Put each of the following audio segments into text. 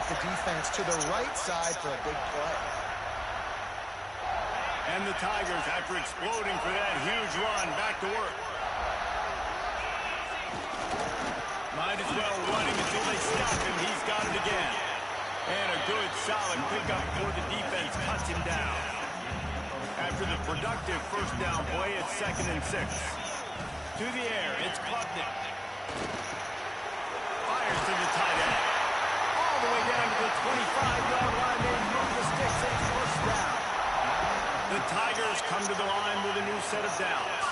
the defense to the right side for a big play. And the Tigers, after exploding for that huge run, back to work. Might as well run him until they stop him. He's got it again. And a good, solid pickup before the defense cuts him down. After the productive first down play, it's 2nd and 6. To the air, it's Klubnik. Fires to the tight end. All the way down to the 25-yard line. They move the sticks and first down. The Tigers come to the line with a new set of downs.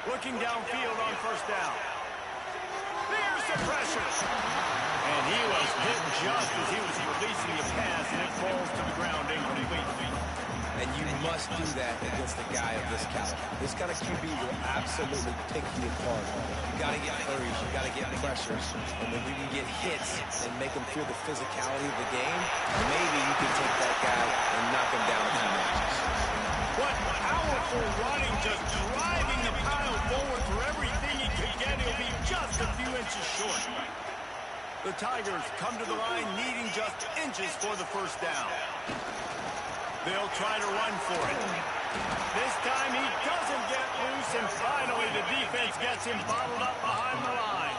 Looking downfield on first down. There's the pressure. And he was hit just as he was releasing the pass, and it falls to the ground incomplete. And you must do that against a guy of this caliber. This kind of QB will absolutely pick you apart. You got to get hurries, you got to get pressures, and when you can get hits and make them feel the physicality of the game, maybe you can take that guy and knock him down a few notches. What powerful running, just driving the pile forward for everything he can get. He'll be just a few inches short. The Tigers come to the line needing just inches for the first down. They'll try to run for it. This time he doesn't get loose, and finally the defense gets him bottled up behind the line.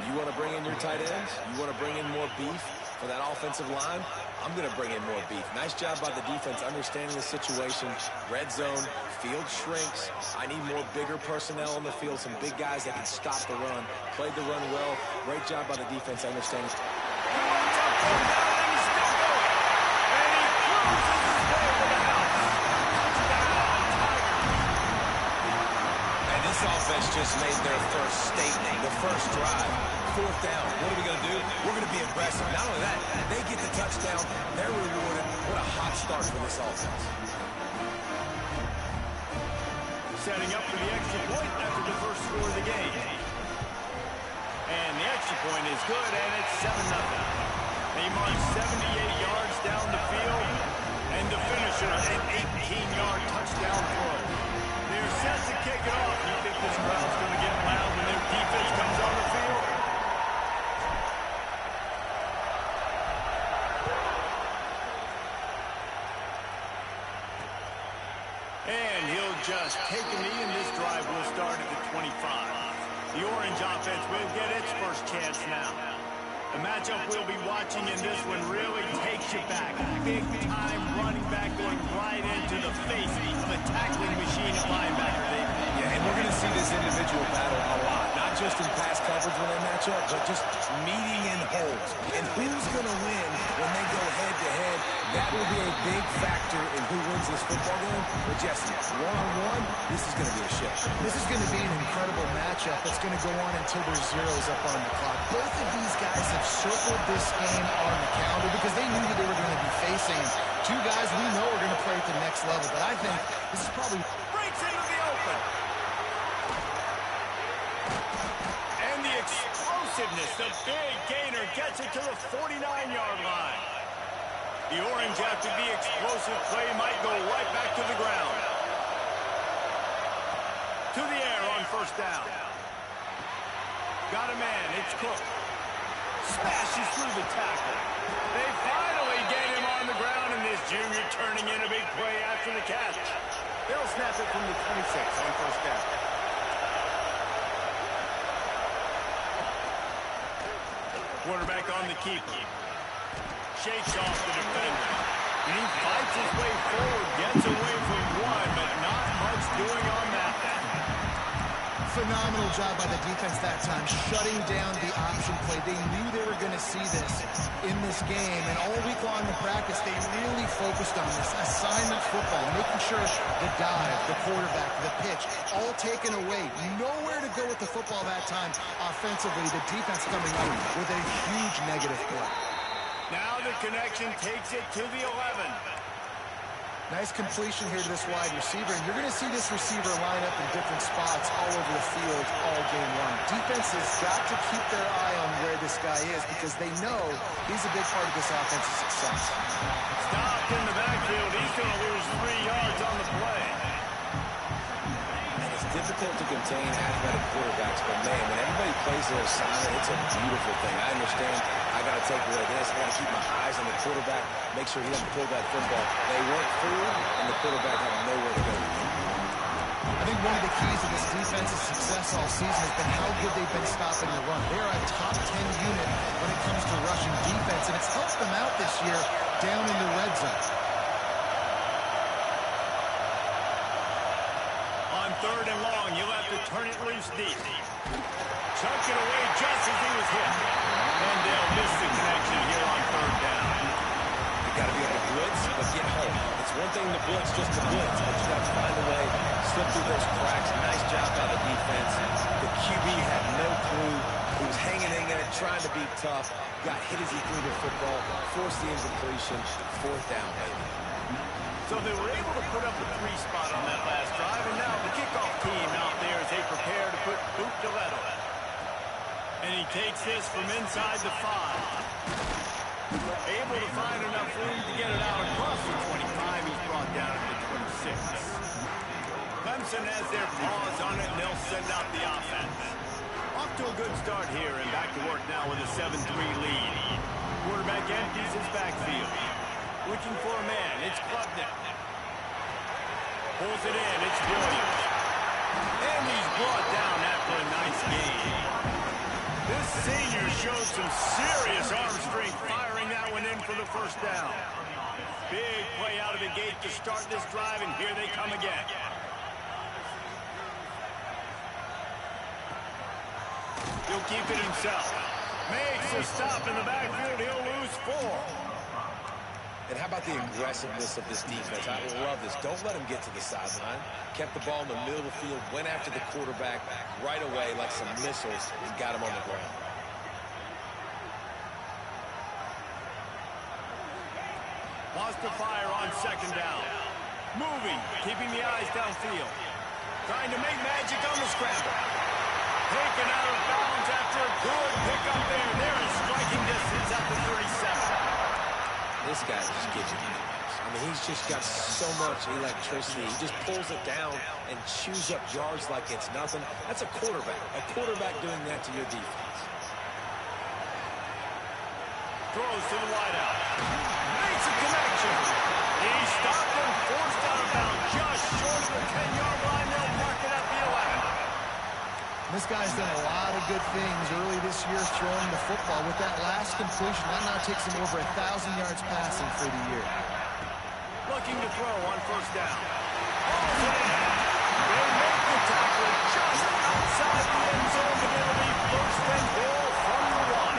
You want to bring in your tight ends? You want to bring in more beef for that offensive line? I'm going to bring in more beef. Nice job by the defense understanding the situation. Red zone, field shrinks. I need more bigger personnel on the field, some big guys that can stop the run. Played the run well. Great job by the defense understanding. This offense just made their first statement, the first drive. 4th down. What are we going to do? We're going to be aggressive. Not only that, they get the touchdown. They're rewarded. What a hot start for this offense. Setting up for the extra point after the first score of the game. And the extra point is good, and it's 7-0. They march 78 yards down the field, and the finisher, an 18-yard touchdown throw. They're set to kick it off. You think this crowd's going to get loud when their defense comes on the field? And he'll just take a knee, and this drive will start at the 25. The Orange offense will get its first chance now. The matchup we'll be watching in this one really takes you back. Big-time running back going right into the face of a tackling machine at linebacker, David. Yeah, and we're going to see this individual battle a lot. Not just in pass coverage when they match up, but just meeting in holes. And who's going to win when they go head-to-head? That will be a big factor in who wins this football game. But Jesse, one-on-one, this is going to be a show. This is going to be an incredible matchup that's going to go on until there's zeros up on the clock. Both of these guys have circled this game on the calendar because they knew that they were going to be facing two guys we know are going to play at the next level. But I think this is probably... Breaks into the open. And the explosiveness, the big gainer gets it to the 49-yard line. The Orange, after the explosive play, might go right back to the ground. To the air on first down. Got a man, it's Cook. Smashes through the tackle. They finally get him on the ground, and this junior turning in a big play after the catch. They'll snap it from the 26 on first down. Quarterback on the keeper. Shakes off the defender. And he fights his way forward, gets away from one, but not much doing on that. Phenomenal job by the defense that time, shutting down the option play. They knew they were going to see this in this game, and all week long in practice, they really focused on this assignment football, making sure the dive, the quarterback, the pitch, all taken away. Nowhere to go with the football that time offensively. The defense coming up with a huge negative play. Now the connection takes it to the 11. Nice completion here to this wide receiver, and you're going to see this receiver line up in different spots all over the field all game long. Defense has got to keep their eye on where this guy is because they know he's a big part of this offense's success. Stopped in the backfield. He's going to lose 3 yards on the play. difficult to contain athletic quarterbacks, but man, when everybody plays their assignment, it's a beautiful thing. I understand I got to take away this. I got to keep my eyes on the quarterback, make sure he doesn't pull that football. They weren't fooled, and the quarterback had nowhere to go. I think one of the keys to this defense's success all season has been how good they've been stopping the run. They're a top 10 unit when it comes to rushing defense, and it's helped them out this year down in the red zone. On 3rd and long, you'll have to turn it loose deep. Chuck it away just as he was hit. And they'll miss the connection here on 3rd down. You got to be able to blitz, but get home. It's one thing to blitz just to blitz, but you got to find a way, slip through those cracks. Nice job by the defense. The QB had no clue. He was hanging in there, trying to be tough. Got hit as he threw the football, forced the incompletion. 4th down, baby. So they were able to put up a 3 spot on that last drive, and now the kickoff team out there as they prepare to put boot to leather. And he takes this from inside the 5. Able to find enough room to get it out across the 25. He's brought down at the 26. Clemson has their paws on it, and they'll send out the offense. Off to a good start here, and back to work now with a 7-3 lead. Quarterback empties his backfield. Looking for a man, it's Klubnik. Pulls it in, it's Williams. And he's brought down after a nice game. This senior shows some serious arm strength, firing that one in for the 1st down. Big play out of the gate to start this drive, and here they come again. He'll keep it himself. Makes a stop in the backfield, he'll lose 4. And how about the aggressiveness of this defense? I love this. Don't let him get to the sideline. Kept the ball in the middle of the field, went after the quarterback right away like some missiles and got him on the ground. Lost to fire on 2nd down. Moving, keeping the eyes downfield. Trying to make magic on the scramble. Taken out of bounds after a good pickup there. They're in striking distance at the 37. This guy just gives you I mean, he's just got so much electricity. He just pulls it down and chews up yards like it's nothing. That's a quarterback. A quarterback doing that to your defense. Throws to the wideout. Makes a connection. He stopped and forced out of bounds just short of the 10-yard line. They'll mark it at the 11. This guy's done a lot of good things early this year throwing the football. With that last completion, that now takes him over 1,000 yards passing for the year. Looking to throw on 1st down. They make the tackle just outside the end zone, but it'll be 1st and goal from the 1.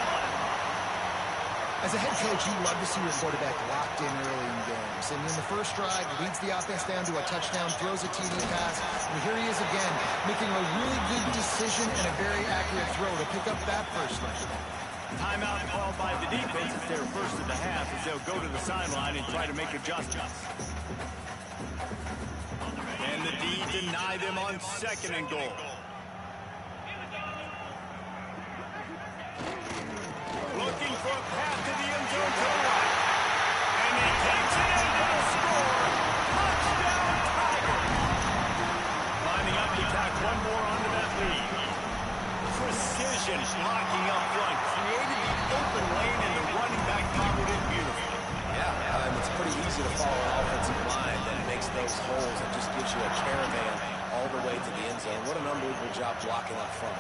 As a head coach, you love to see your quarterback locked in early in games. And in the first drive, leads the offense down to a touchdown, throws a TD pass, and here he is again, making a really good decision and a very accurate throw to pick up that first down. Timeout called by the defense. It's their first of the half as they'll go to the sideline and try to make adjustments. And the D deny them on 2nd and goal. Looking for a path to the end zone to the right. And he takes it in for the score. Touchdown, Tigers. Lining up to tack one more onto that lead. Precision blocking up front. Created the open lane, and the running back followed it beautifully. Yeah, it's pretty easy to follow an offensive line that makes those holes and just gives you a caravan all the way to the end zone. What an unbelievable job blocking up front.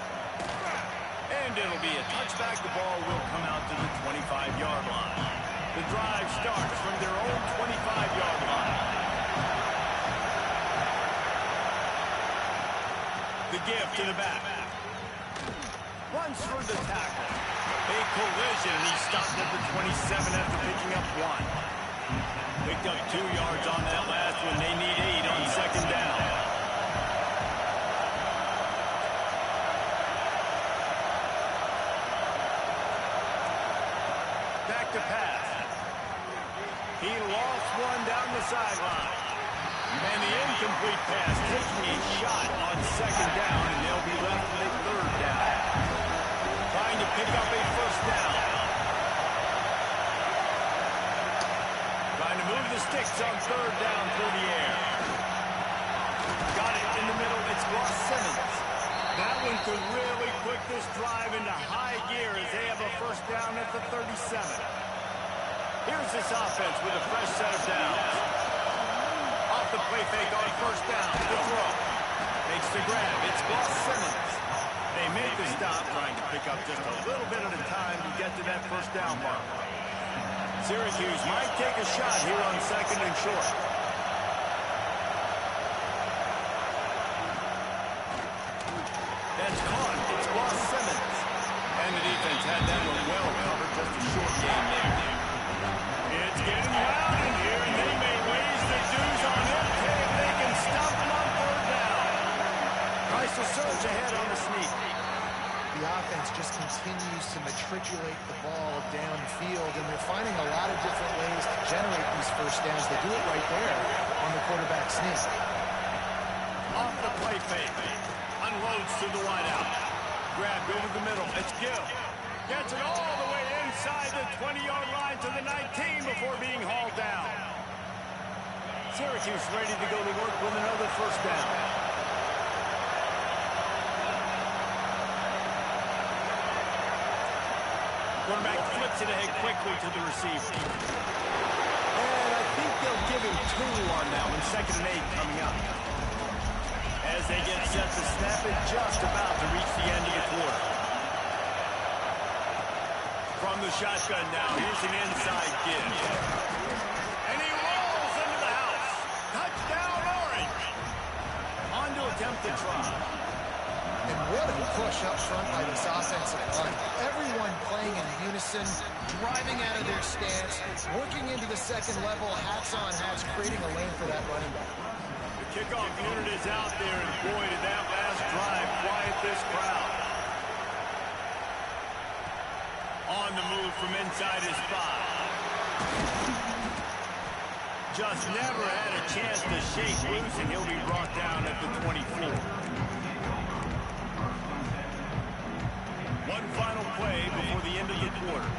And it'll be a touchback. The ball will come out to the 25-yard line. The drive starts from their own 25-yard line. The give to the back. Runs for the tackle. A collision. He stopped at the 27 after picking up 1. Picked up 2 yards on that last one. They need 8 on 2nd down. Back to pass. He lost one down the sideline. And the incomplete pass taking a shot on 2nd down, and they'll be left with a 3rd down. Trying to pick up a 1st down. Trying to move the sticks on 3rd down through the air. Got it in the middle. It's Ross Simmons. to really put this drive into high gear as they have a first down at the 37. Here's this offense with a fresh set of downs. Off the play fake on first down. The throw. Makes the grab. It's Ross Simmons. They make the stop, trying to pick up just a little bit at a time to get to that first down mark. Syracuse might take a shot here on second and short. That's caught. It's Ross Simmons. And the defense had that one well covered. Just a short game there. It's getting loud in here, and they may raise the dues on it if they can stop them on third down. Tries to surge ahead on the sneak. The offense just continues to matriculate the ball downfield, and they're finding a lot of different ways to generate these first downs. They do it right there on the quarterback sneak. Off the play fake. Unloads to the wideout. Grabbed over the middle. It's Gill. Gets it all the way inside the 20-yard line to the 19 before being hauled down. Syracuse ready to go to work with another first down. Quarterback flips it ahead quickly to the receiver. And I think they'll give him 2 on that one. 2nd and 8 coming up. As they get set to snap it, just about to reach the end of the quarter. From the shotgun now, here's an inside give. And he rolls into the house. Touchdown, Orange. On to attempt the try. And what a push up front by this offensive line. Everyone playing in unison, driving out of their stance, working into the second level, hats on hats, creating a lane for that running back. The kickoff unit is out there, and boy, did that last drive quiet this crowd. On the move from inside his spot. Just never had a chance to shake loose, and he'll be brought down at the 24. One final play before the end of the quarter.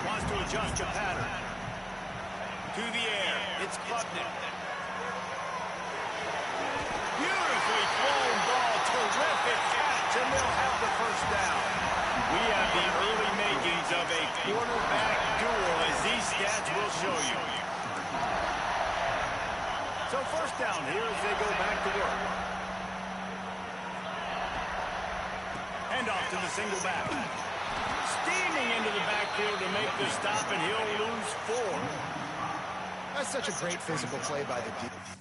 Wants to adjust the pattern. To the air. It's Klubnik. Beautifully thrown ball. Terrific catch, and they'll have the first down. We have the early makings of a quarterback duel, as these stats will show you. So first down here as they go back to work. Handoff to the single back. Steaming into the backfield to make the stop, and he'll lose 4. That's such a great physical play by the defense.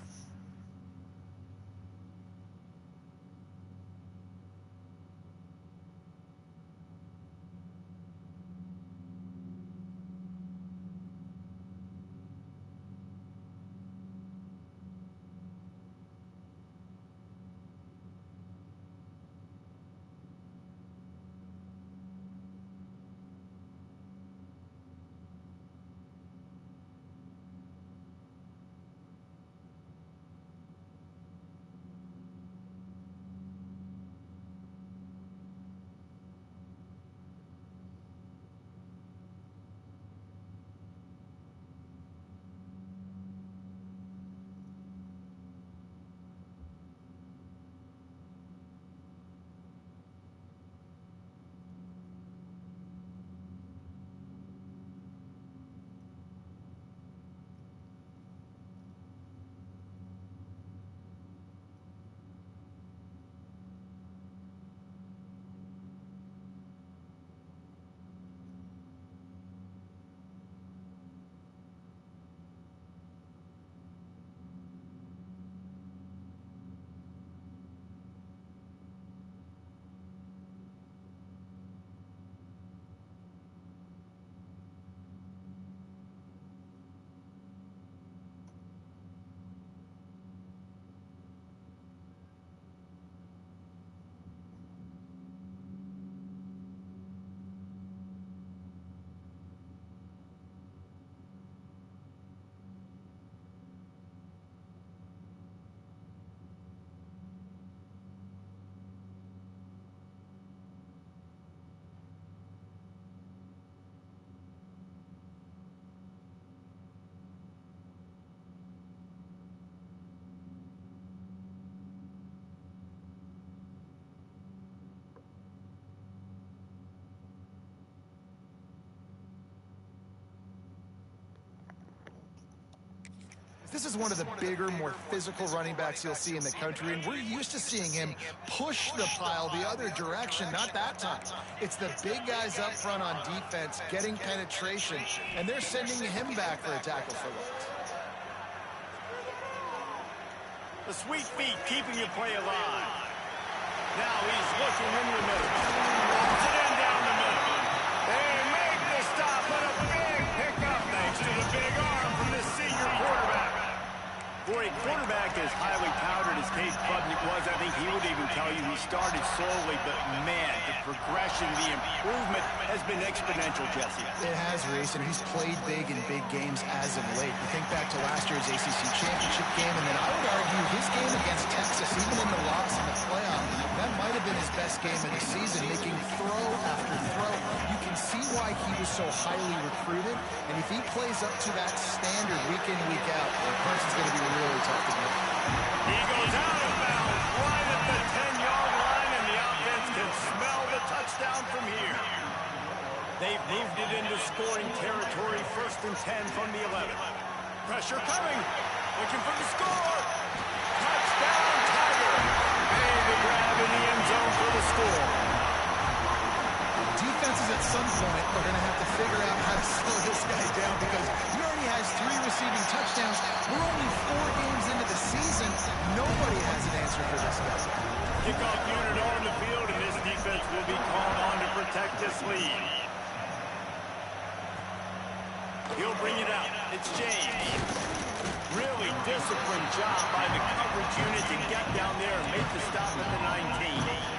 This is one of the bigger, more physical running backs you'll see in the country, and we're used to seeing him push the pile the other direction. Not that time. It's the big guys up front on defense getting penetration, and they're sending him back for a tackle for loss. The sweet feet keeping your play alive. Now he's looking in the middle. Pulls it in down the middle. They make the stop, but a big pickup thanks to the big arm from this senior quarterback. For a quarterback as highly touted as Cade Klubnik was, I think he would even tell you he started slowly, but man, the progression, the improvement has been exponential, Jesse. It has, Reese, and he's played big in big games as of late. You think back to last year's ACC championship game, and then I would argue his game against Texas, even in the loss in the playoff, that might have been his best game of the season, making throw after throw. You can see why he was so highly recruited, and if he plays up to that standard week in, week out, Clemson's going to be really tough to get. He goes out of bounds right at the 10-yard line, and the offense can smell the touchdown from here. They've moved it into scoring territory, 1st and 10 from the 11. Pressure coming, looking for the score. Touchdown, Tiger. Made the grab in the end zone for the score. Defenses at some point are going to have to figure out how to slow this guy down because he already has 3 receiving touchdowns. We're only 4 games into the season. Nobody has an answer for this guy. Kickoff unit on the field, and this defense will be called on to protect this lead. He'll bring it out. It's James. Really disciplined job by the coverage unit to get down there and make the stop at the 19.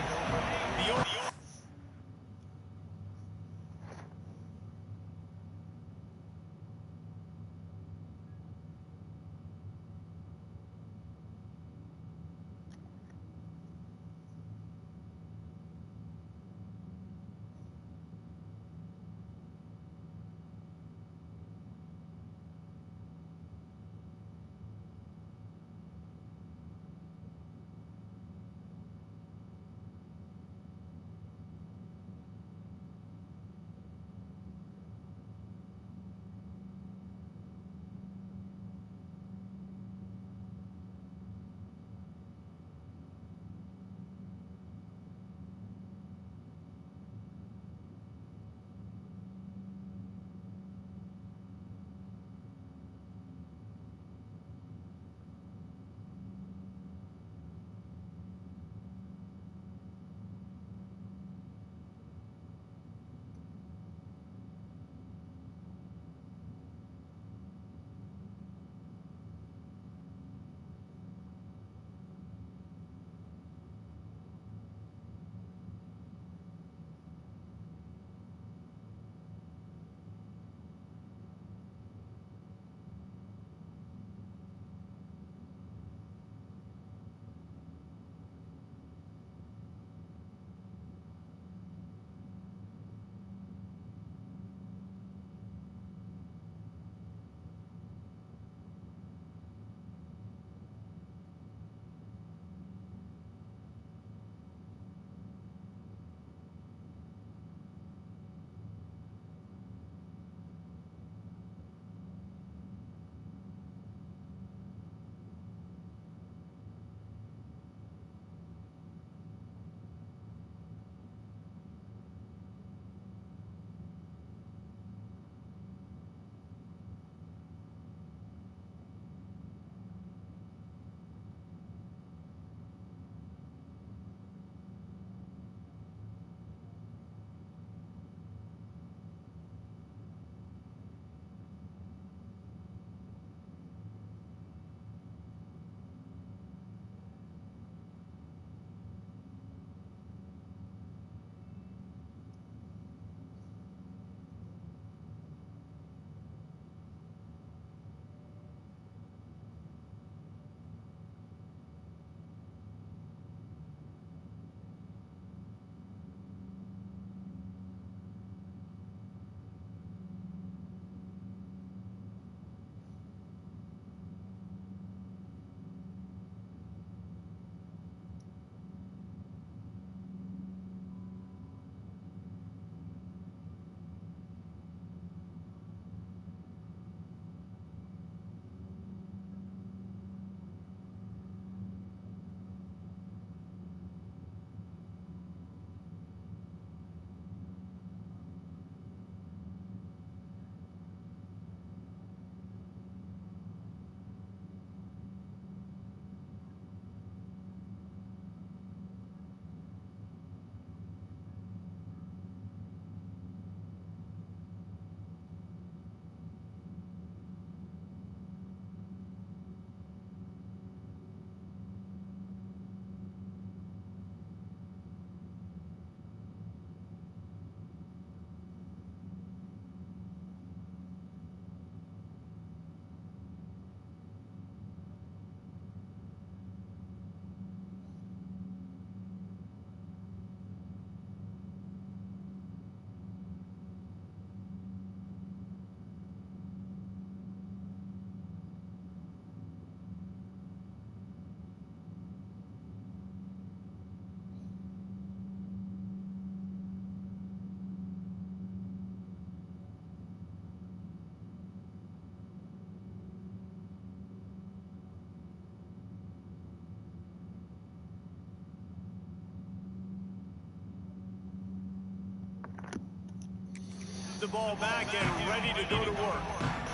the ball back and ready to go to work.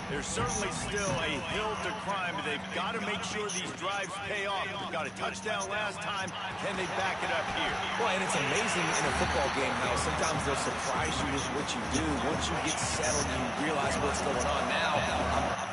There's certainly still a hill to climb, but they've got to make sure these drives pay off. They got a touchdown last time. Can they back it up here? Well, and it's amazing in a football game how sometimes they'll surprise you with what you do. Once you get settled, you realize what's going on now.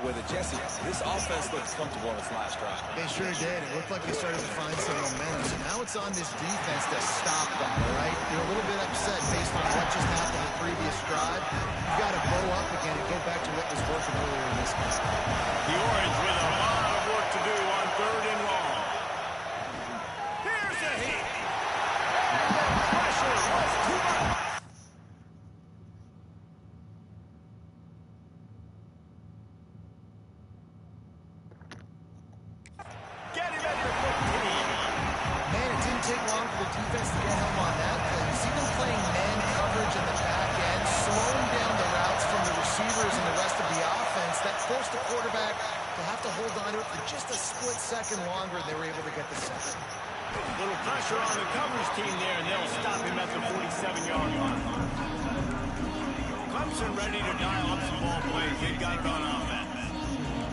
With it, Jesse, this offense looks comfortable on its last drive. They sure did. It looked like they started to find some momentum. So now it's on this defense to stop that, all right? They're a little bit upset based on what just happened in the previous drive. You've got to bow up again and go back to what was working earlier in this game. The Orange with a lot of work to do on 3rd and long. Here's a hit. And the pressure was too much. Forced the quarterback to have to hold on to it for just a split second longer, and they were able to get the sack. Little pressure on the coverage team there, and they'll stop him at the 47-yard line. Clemson ready to dial up some ball plays. They've got it on offense.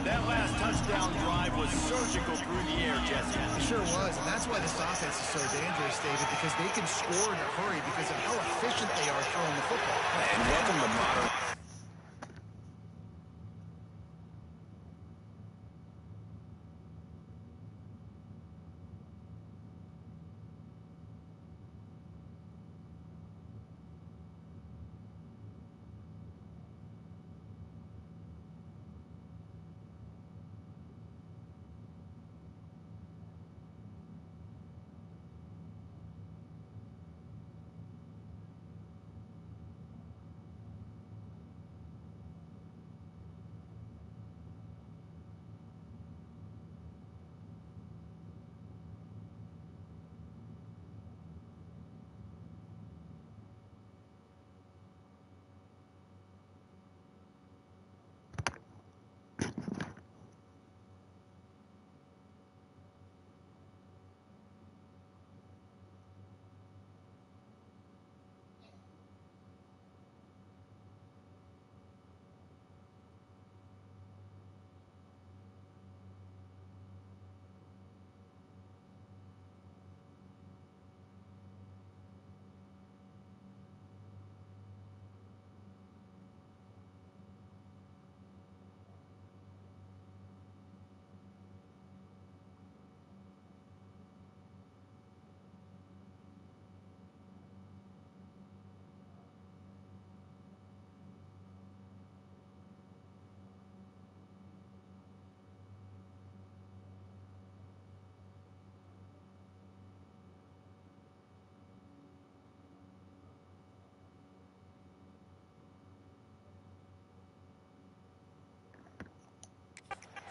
That last touchdown drive was surgical through the air, Jesse. It sure was, and that's why this offense is so dangerous, David, because they can score in a hurry because of how efficient they are throwing the football. And welcome to modern.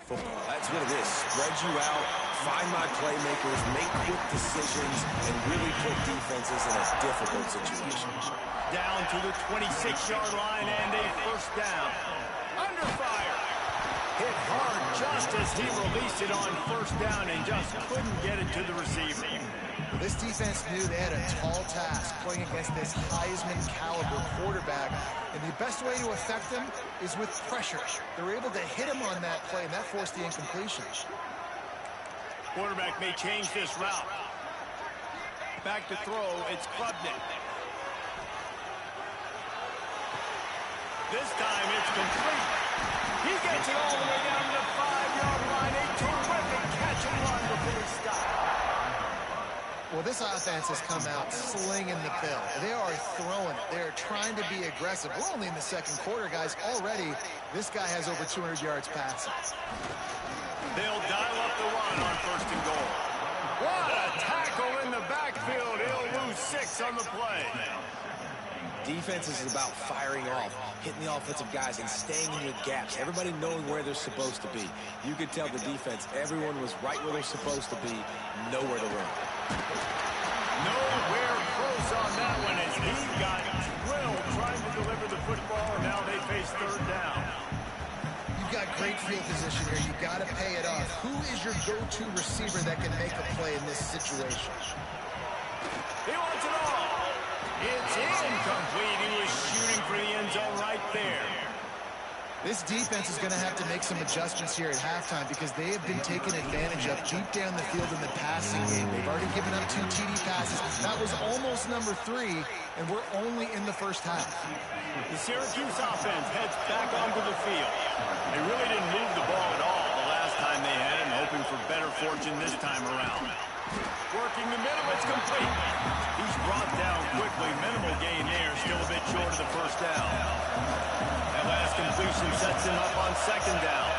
Football, that's what it is. Spread you out, find my playmakers, make quick decisions, and really put defenses in a difficult situation. Down to the 26-yard line and a first down. Under fire. Hit hard just as he released it on first down and just couldn't get it to the receiver. Well, this defense knew they had a tall task playing against this Heisman-caliber quarterback, and the best way to affect him is with pressure. They were able to hit him on that play, and that forced the incompletion. Quarterback may change this route. Back to throw, it's Klubnik. This time it's complete. He gets it all the way down to the 5-yard line. A terrific catch and run before he stopped. Well, this offense has come out slinging the pill. They are throwing it. They're trying to be aggressive. We're only in the second quarter, guys. Already, this guy has over 200 yards passing. They'll dial up the run on 1st and goal. What a tackle in the backfield. He'll lose 6 on the play. Defense is about firing off, hitting the offensive guys, and staying in your gaps. Everybody knowing where they're supposed to be. You could tell the defense, everyone was right where they're supposed to be, nowhere to run. Nowhere close on that one as he got drilled trying to deliver the football, and now they face 3rd down. You've got great field position here. You've got to pay it off. Who is your go-to receiver that can make a play in this situation? He wants it all. It's incomplete. He was shooting for the end zone right there. This defense is going to have to make some adjustments here at halftime because they have been taken advantage of deep down the field in the passing game. They've already given up 2 TD passes. That was almost number 3, and we're only in the first half. The Syracuse offense heads back onto the field. They really didn't move the ball at all the last time they had it, hoping for better fortune this time around. Working the middle, it's complete. He's brought down quickly. Minimal gain there, still a bit short of the 1st down. That last completion sets him up on 2nd down.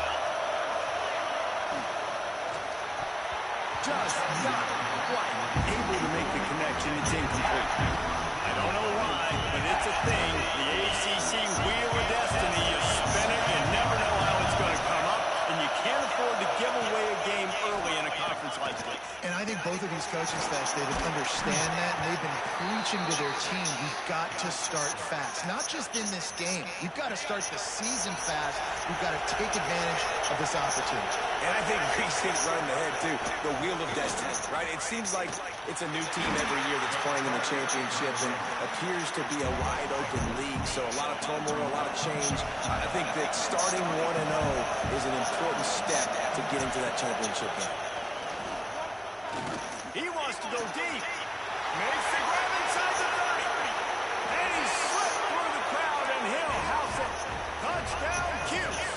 Just not quite able to make the connection. It's incomplete. I don't know why, but it's a thing. The ACC wheel of destiny. You spin it, you never know how it's going to come up, and you can't afford to give away a game early in a conference like this. And I think both of these coaching staffs, David, understand that, and they've been preaching to their team, we've got to start fast. Not just in this game. We've got to start the season fast. We've got to take advantage of this opportunity. And I think Reese hit it right in the head, too. The wheel of destiny, right? It seems like it's a new team every year that's playing in the championship and appears to be a wide-open league. So a lot of turmoil, a lot of change. I think that starting 1-0 is an important step to getting to that championship game. He wants to go deep. Makes the grab inside the 30. And he slipped through the crowd, and he'll house it. Touchdown, Cuse.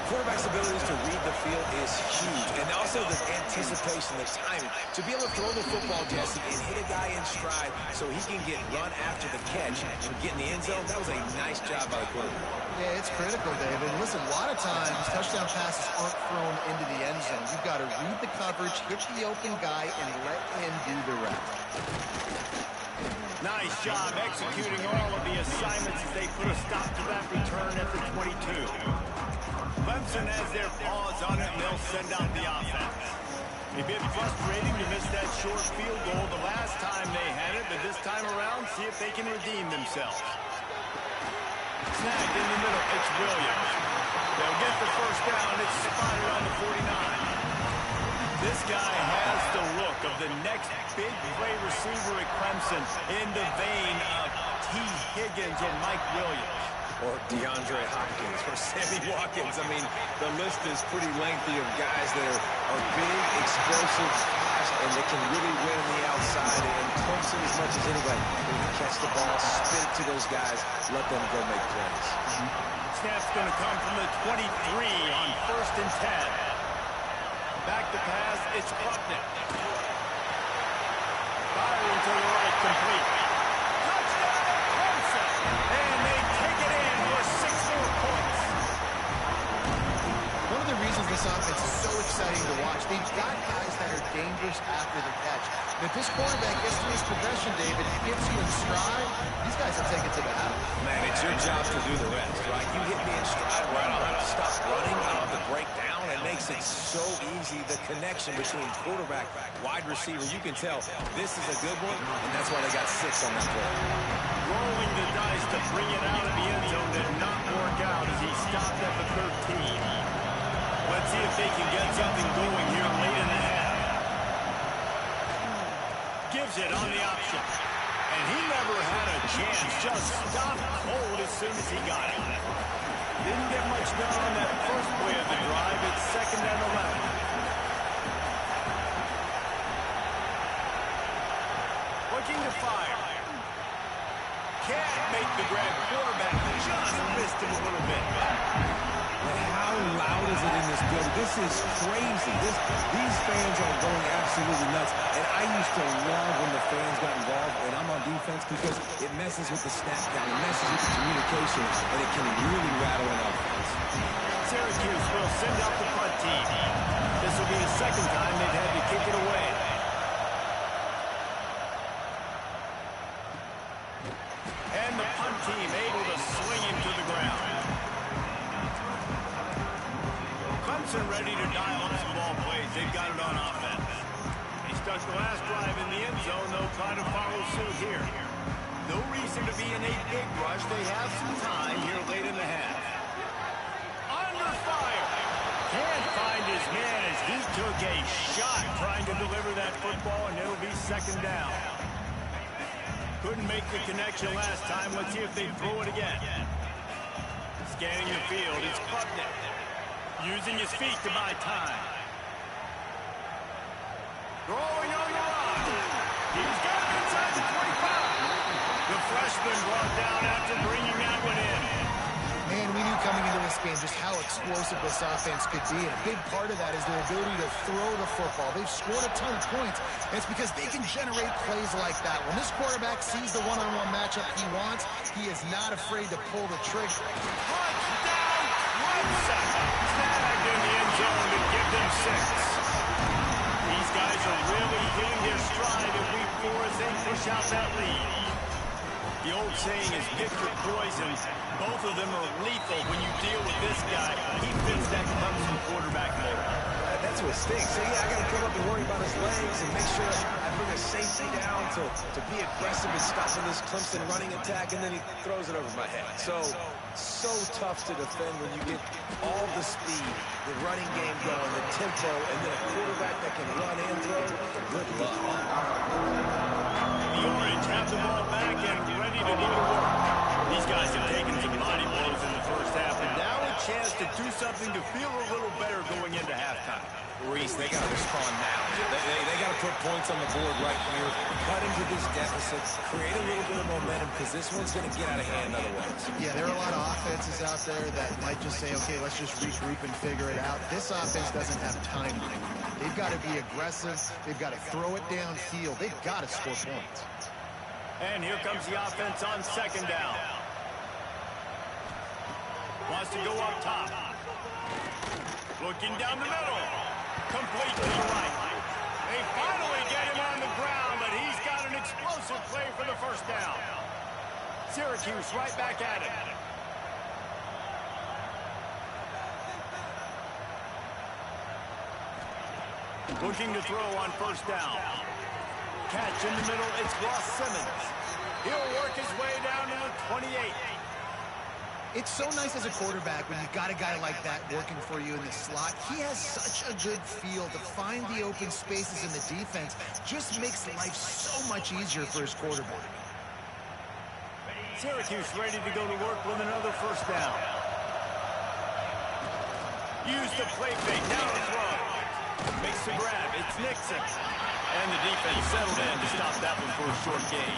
Quarterback's abilities to read the field is huge, and also the anticipation, the timing. To be able to throw the football, Jesse, and hit a guy in stride so he can get run after the catch and get in the end zone, that was a nice job by the quarterback. Yeah, it's critical, David. Listen, a lot of times, touchdown passes aren't thrown into the end zone. You've got to read the coverage, hit the open guy, and let him do the rest. Nice job executing all of the assignments as they put a stop to that return at the 22. Clemson has their paws on it, and they'll send out the offense. A bit frustrating to miss that short field goal the last time they had it, but this time around, see if they can redeem themselves. Snagged in the middle, it's Williams. They'll get the 1st down, it's spotted on the 49. This guy has the look of the next big play receiver at Clemson in the vein of T. Higgins or Mike Williams. Or DeAndre Hopkins, or Sammy Watkins. I mean, the list is pretty lengthy of guys that are big, explosive, fast, and they can really win on the outside. And Clemson, as much as anybody, they can catch the ball, spin it to those guys, let them go make plays. Snap's going to come from the 23 on 1st and 10. Back to pass, it's Klubnik. Firing to the right, complete. Touchdown, Clemson! And they take it in for 6 more points. One of the reasons this offense is so exciting to watch, they've got guys that are dangerous after the catch. And if this quarterback gets to his progression, David, gets you in stride, these guys will take it to the house. Man, it's your job to do the rest, right? You hit me in stride where I don't have to stop running, I don't have to break down. It makes it so easy, the connection between quarterback, wide receiver. You can tell this is a good one, and that's why they got 6 on that play. Rolling the dice to bring it out of the end zone did not work out as he stopped at the 13. Let's see if they can get something going here late in the half. Gives it on the option. And he never had a chance. Just stopped cold as soon as he got it. Didn't get much done on that first play of the drive. It's 2nd and 11. can't make the grab. Quarterback just missed him a little bit. How loud is it in this building? This is crazy. These fans are going absolutely nuts. And I used to love when the fans got involved, and I'm on defense, because it messes with the snap count, it messes with the communication, and it can really rattle an offense. Syracuse will send out the punt team. This will be the second time they've had to kick it away. And the punt team able to swing him to the ground. Clemson ready to dial up some ball plays. They've got it on offense. He starts the last drive in the end zone. They'll try to follow suit here. No reason to be in a big rush. They have some time here late in the half. Under fire. Can't find his man as he took a shot trying to deliver that football, and it'll be second down. Couldn't make the connection last time. Let's see if they throw it again. Scanning the field. It's Klubnik. Using his feet to buy time. Throwing on the run. He's got it inside the 25. The freshman brought down after bringing that one in. Man, we knew coming into this game just how explosive this offense could be. And a big part of that is their ability to throw the football. They've scored a ton of points, and it's because they can generate plays like that. When this quarterback sees the one-on-one matchup he wants, he is not afraid to pull the trigger. Touchdown, Clemson. Snagged in the end zone to give them 6. These guys are really hitting their stride in week 4 as they push out that lead. The old saying is pick your poison. Both of them are lethal when you deal with this guy. He fits that Clemson quarterback mold. That's what stinks. So, yeah, I got to come up and worry about his legs and make sure I bring a safety down to be aggressive and stopping this Clemson running attack, and then he throws it over my head. So tough to defend when you get all the speed, the running game going, the tempo, and then a quarterback that can run and throw. Good luck. The Orange have the ball back and ready to go to work. These guys have taken some body blows in the first half, and now a chance to do something to feel a little better going into halftime. Reese, they got to respond now. They got to put points on the board right here, cut into this deficit, create a little bit of momentum, because this one's going to get out of hand otherwise. Yeah, there are a lot of offenses out there that might just say, okay, let's just regroup and figure it out. This offense doesn't have time. They've got to be aggressive. They've got to throw it downfield. They've got to score points. And here comes the offense on second down. Wants to go up top. Looking down the middle. Complete to the right. They finally get him on the ground, but he's got an explosive play for the first down. Syracuse right back at it. Looking to throw on first down. Catch in the middle, it's Ross Simmons. He'll work his way down to the 28. It's so nice as a quarterback when you've got a guy like that working for you in the slot. He has such a good feel to find the open spaces in the defense. Just makes life so much easier for his quarterback. Syracuse ready to go to work with another first down. Use the play fake, now to throw. Makes the grab, it's Nixon. And the defense settled in to stop that one for a short gain.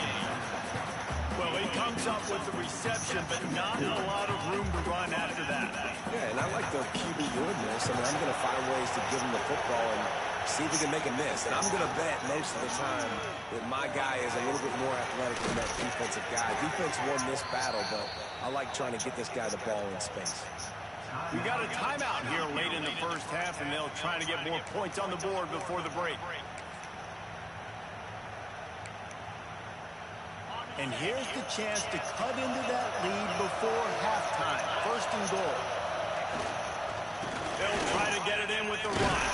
Well, he comes up with the reception, but not a lot of room to run after that. Yeah, and I like the QB doing this. I mean, I'm going to find ways to give him the football and see if he can make a miss. And I'm going to bet most of the time that my guy is a little bit more athletic than that defensive guy. Defense won this battle, but I like trying to get this guy the ball in space. We got a timeout here late in the first half, and they'll try to get more points on the board before the break. And here's the chance to cut into that lead before halftime. First and goal. They'll try to get it in with the run.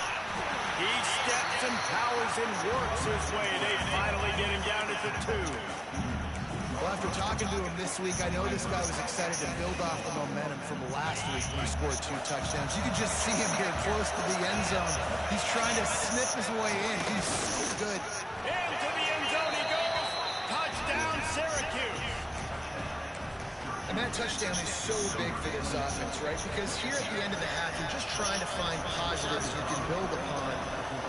He steps and powers and works his way. They finally get him down at the 2. Well, after talking to him this week, I know this guy was excited to build off the momentum from last week when he scored 2 touchdowns. You can just see him here close to the end zone. He's trying to snip his way in. He's so good. Into the end zone he goes. Touchdown, Syracuse. I And that touchdown is so big for this offense, right? Because here at the end of the half, you're just trying to find positives you can build upon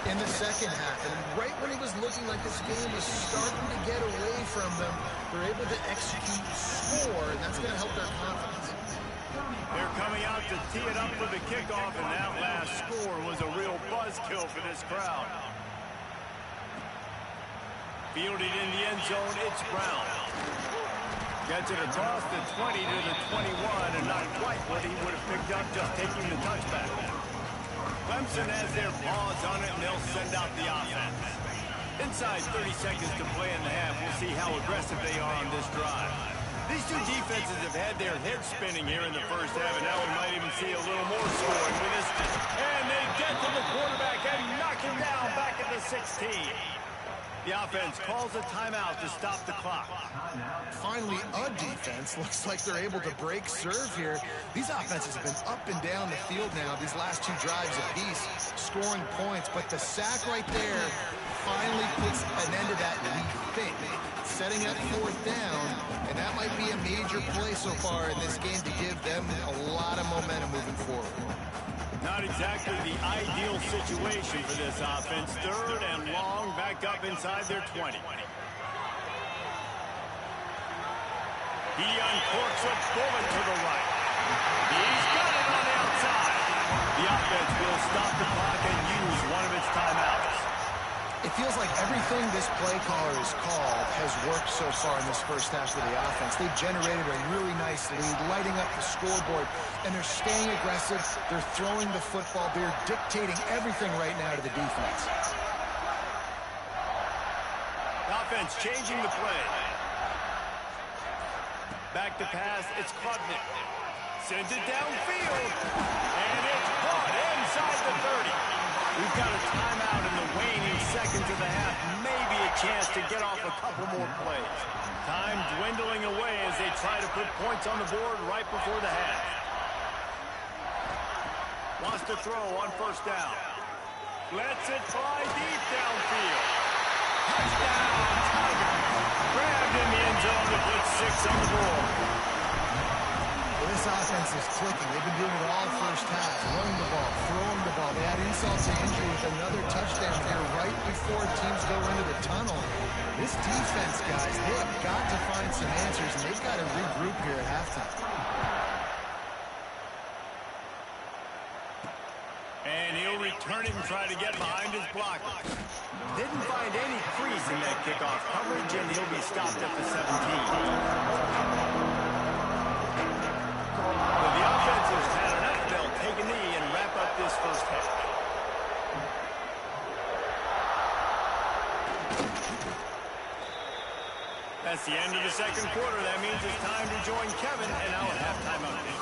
in the second half. And right when it was looking like this game was starting to get away from them, they're able to execute, score, and that's going to help their confidence. They're coming out to tee it up for the kickoff, and that last score was a real buzzkill for this crowd. Fielded in the end zone, it's Brown. Gets it across the 20 to the 21, and not quite what he would have picked up just taking the touchback. Clemson has their paws on it, and they'll send out the offense. Inside 30 seconds to play in the half, we'll see how aggressive they are on this drive. These two defenses have had their heads spinning here in the first half, and now we might even see a little more scoring with this. And they get to the quarterback and knock him down back at the 16. The offense calls a timeout to stop the clock. Finally, a defense looks like they're able to break serve here. These offenses have been up and down the field now, these last two drives apiece, scoring points. But the sack right there finally puts an end to that, we think, setting up fourth down. And that might be a major play so far in this game to give them a lot of momentum moving forward. Not exactly the ideal situation for this offense. Third and long, back up inside their 20. He uncorks a bullet to the right. He's got it on the outside. The offense will stop the clock and use one of its timeouts. It feels like everything this play caller has called has worked so far in this first half of the offense. They've generated a really nice lead, lighting up the scoreboard, and they're staying aggressive. They're throwing the football. They're dictating everything right now to the defense. The offense changing the play. Back to pass, it's Klubnik. Sends it downfield, and it's caught inside the 30. We've got a timeout in the waning seconds of the half. Maybe a chance to get off a couple more plays. Time dwindling away as they try to put points on the board right before the half. Wants to throw on first down. Lets it fly deep downfield. Touchdown, Tiger. Grabbed in the end zone to put 6 on the board. Well, this offense is clicking. They've been doing it all first half. Running the ball, throwing the ball. They had insult to injury with another touchdown here right before teams go into the tunnel. This defense, guys, they've got to find some answers, and they've got to regroup here at halftime. And he'll return it and try to get behind his blocker. Didn't find any crease in that kickoff coverage, and he'll be stopped at the 17. Well, the offense has had enough. They'll take a knee and wrap up this first half. That's the end of the second quarter. That means it's time to join Kevin and our halftime update.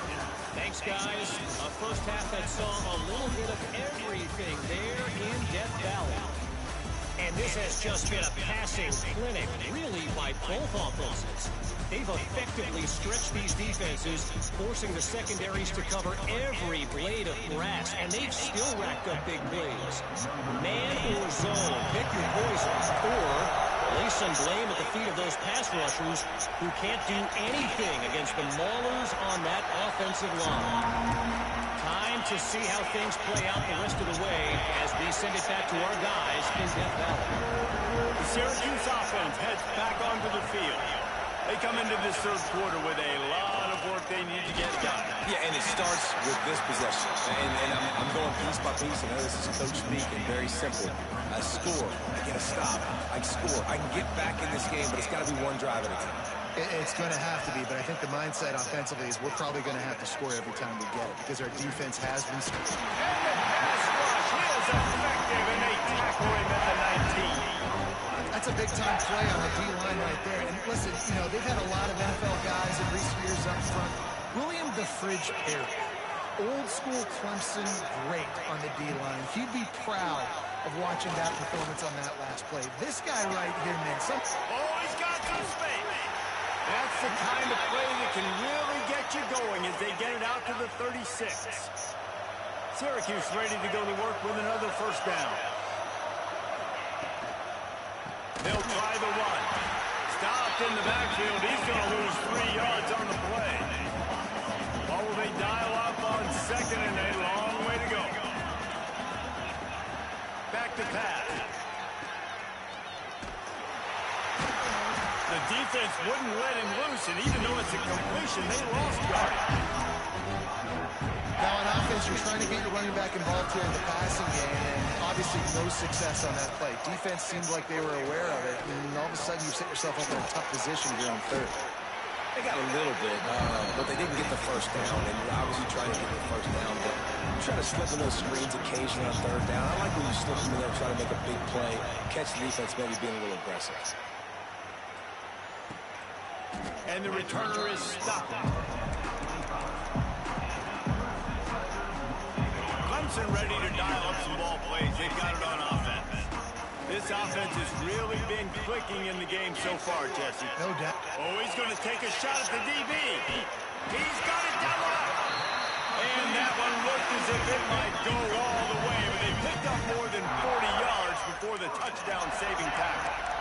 Thanks, guys. A first half that saw a little bit of everything there in Death Valley. And this has just been a passing clinic, really, by both offenses. They've effectively stretched these defenses, forcing the secondaries to cover every blade of grass, and they've still racked up big plays. Man or zone, pick your poison, or lay some blame at the feet of those pass rushers who can't do anything against the maulers on that offensive line. Time to see how things play out the rest of the way as we send it back to our guys in Death Valley. The Syracuse offense heads back onto the field. They come into this third quarter with a lot of work they need to get done. Yeah, and it starts with this possession. And I'm going piece by piece. I know this is coach speak and very simple. I score. I get a stop. I score. I can get back in this game, but it's got to be one drive at a time. It's going to have to be, but I think the mindset offensively is we're probably going to have to score every time we get it because our defense has been scoring. And the pass rush is effective, and they tackle him at the 19. That's a big-time play on the D-line right there. And listen, you know, they've had a lot of NFL guys in recent years up front. William the Fridge Perry, old-school Clemson great on the D-line. He'd be proud of watching that performance on that last play. This guy right here, man. Oh, he's got some space. That's the kind of play that can really get you going as they get it out to the 36. Syracuse ready to go to work with another first down. They'll try the run. Stopped in the backfield. He's going to lose 3 yards on the play. a completion. They lost yardage. Now on offense, you're trying to get your running back involved here in the passing game, and obviously no success on that play. Defense seemed like they were aware of it, and all of a sudden you set yourself up in a tough position here on third. They got a little bit, but they didn't get the first down, and you're obviously trying to get the first down, but you try to slip in those screens occasionally on third down. I like when you slip in there, try to make a big play, catch the defense maybe being a little aggressive. And the returner is stopped. Clemson ready to dial up some ball plays. They've got it on offense. This offense has really been clicking in the game so far, Jesse. No doubt. Oh, he's going to take a shot at the DB. He's got it down the left. And that one looked as if it might go all the way, but they picked up more than 40 yards before the touchdown-saving tackle.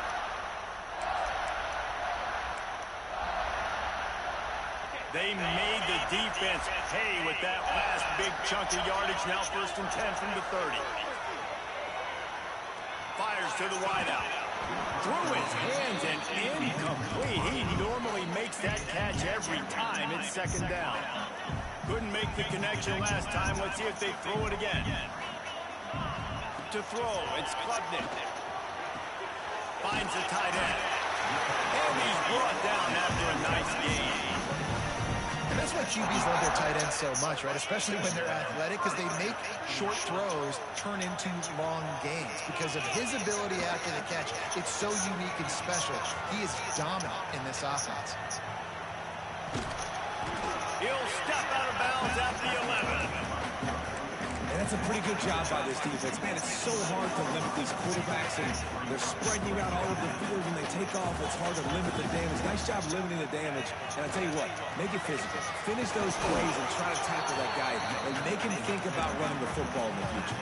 They made the defense pay with that last big chunk of yardage. Now 1st and 10 from the 30. Fires to the wideout. Through his hands and incomplete. He normally makes that catch every time. It's 2nd down. Couldn't make the connection last time. Let's see if they throw it again. To throw, it's Klubnik. Finds the tight end. And he's brought down after a nice game. And that's why QBs love their tight ends so much, right? Especially when they're athletic, because they make short throws turn into long gains. Because of his ability after the catch, it's so unique and special. He is dominant in this offense. He'll step out of bounds at the 11. And that's a pretty good job by this defense. Man, it's so hard to limit these quarterbacks, and they're spreading you out all over the field. When they take off, it's hard to limit the damage. Nice job limiting the damage. And I tell you what, make it physical. Finish those plays and try to tackle that guy and make him think about running the football in the future.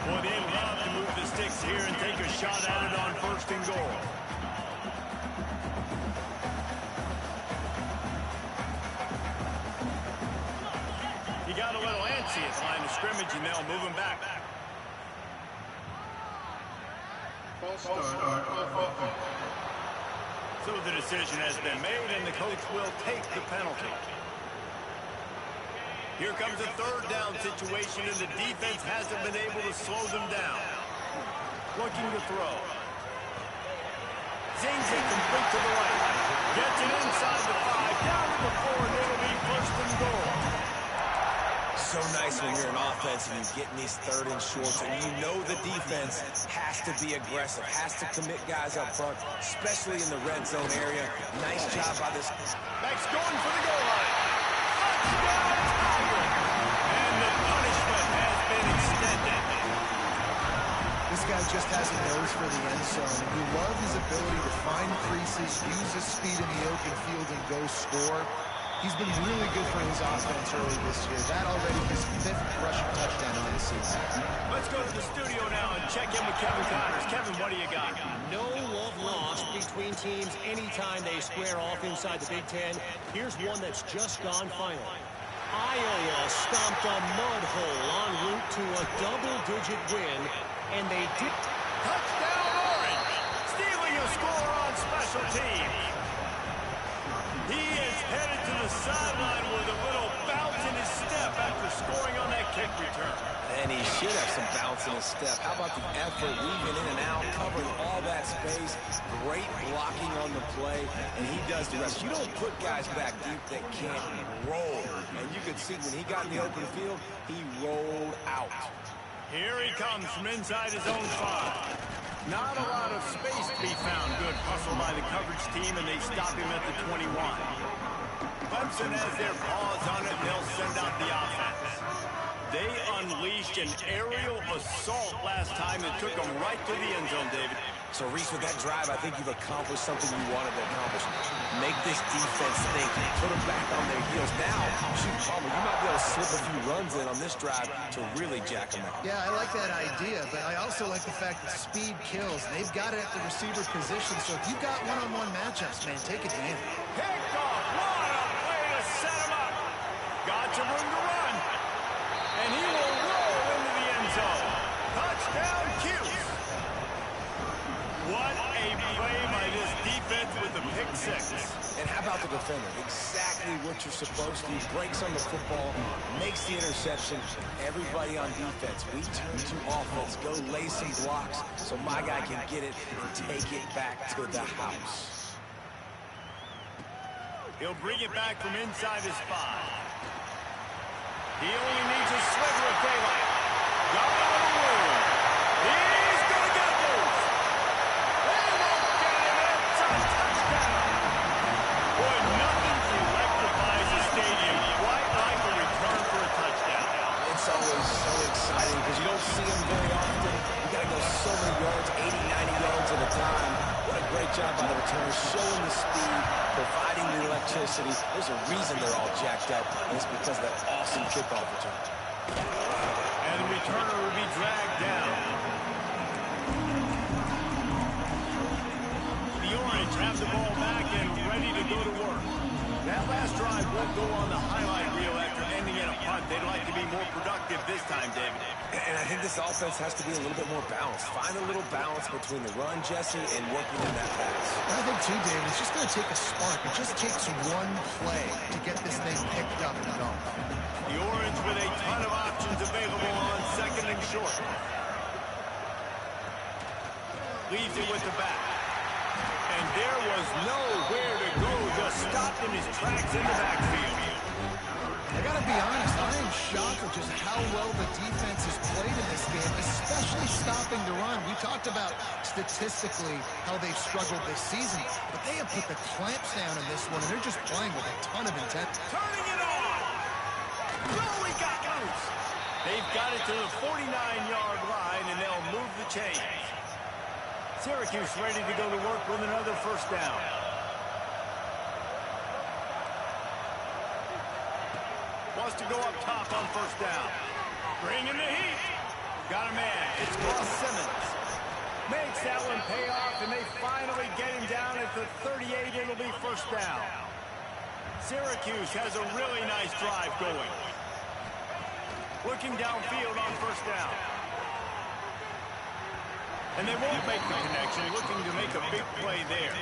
Boy, they love to move the sticks here and take a shot at it on 1st and goal. He got a little antsy at the line of scrimmage, and they'll move him back. So the decision has been made, and the coach will take the penalty. Here comes a 3rd down situation, and the defense hasn't been able to slow them down. Looking to throw. Zings it complete to the right. Gets it inside the 5, down to the 4, and it'll be 1st and goal. So nice when you're an offense and you're getting these 3rd and shorts, and you know the defense has to be aggressive, has to commit guys up front, especially in the red zone area. Nice job by this. Max going for the goal line. Touchdown, Tiger! And the punishment has been extended. This guy just has a nose for the end zone, and you love his ability to find creases, use his speed in the open field, and go score. He's been really good for his offense early this year. That already his 5th rushing touchdown on the season. Let's go to the studio now and check in with Kevin Connors. Kevin, what do you got? No love lost between teams anytime they square off inside the Big Ten. Here's one that's just gone final. Iowa stomped a mud hole en route to a double-digit win, and they did. Touchdown, Orange! Stealing a score on special teams. He is headed to the sideline with a little bounce in his step after scoring on that kick return. And he should have some bounce in his step. How about the effort, weaving in and out, covering all that space, great blocking on the play, and he does the rest. You don't put guys back deep that can't roll. And you could see when he got in the open field, he rolled out. Here he comes from inside his own 5. Not a lot of space to be found. Good hustle by the coverage team, and they stop him at the 21. Clemson has their paws on it, and they'll send out the offense. They unleashed an aerial assault last time that took them right to the end zone, David. So, Reese, with that drive, I think you've accomplished something you wanted to accomplish. Make this defense think. Put them back on their heels. Now, shoot, Palmer, you might be able to slip a few runs in on this drive to really jack them out. Yeah, I like that idea, but I also like the fact that speed kills. They've got it at the receiver position, so if you've got one-on-one matchups, man, take advantage. Picked off. What a play to set him up. Got some room to run. And he will roll into the end zone. Touchdown, Cuse. What a play by this defense with the pick 6. And how about the defender. Exactly what you're supposed to do. Breaks on the football, makes the interception. Everybody on defense, we turn to offense. Go lay some blocks so my guy can get it and take it back to the house. He'll bring it back from inside his 5. He only needs a sliver of daylight. Got it on the room. He's going to get loose. They won't get him. It's a touchdown. Boy, nothing electrifies the stadium quite like a return for a touchdown. It's always so exciting because you don't see them very often. You got to go so many yards, 80, 90 yards at a time. What a great job by the returners, showing the speed, providing the electricity. There's a reason they're all jacked up, and it's because of that awesome kickoff return. And the returner will be dragged down. The Orange have the ball back and ready to go to work. That last drive won't go on the highlight reel after ending in a punt. They'd like to be more productive this time, David. And I think this offense has to be a little bit more balanced. Find a little balance between the run, Jesse, and working in that pass. I think, too, David, it's just going to take a spark. It just takes one play to get this thing picked up and going. The Orange with a ton of options available on 2nd and short. Leaves it with the back. And there was nowhere to go. Just stopped in his tracks in the backfield. I got to be honest, I am shocked at just how well the defense has played in this game, especially stopping the run. We talked about statistically how they've struggled this season, but they have put the clamps down in this one, and they're just playing with a ton of intent. Turning it on! No, he got loose! They've got it to the 49-yard line, and they'll move the chains. Syracuse ready to go to work with another first down. Wants to go up top on first down. Bringing the heat. Got a man. It's Ross Simmons. Makes that one pay off, and they finally get him down at the 38. It'll be first down. Syracuse has a really nice drive going. Looking downfield on first down. And they won't make the connection, looking to make a big play there.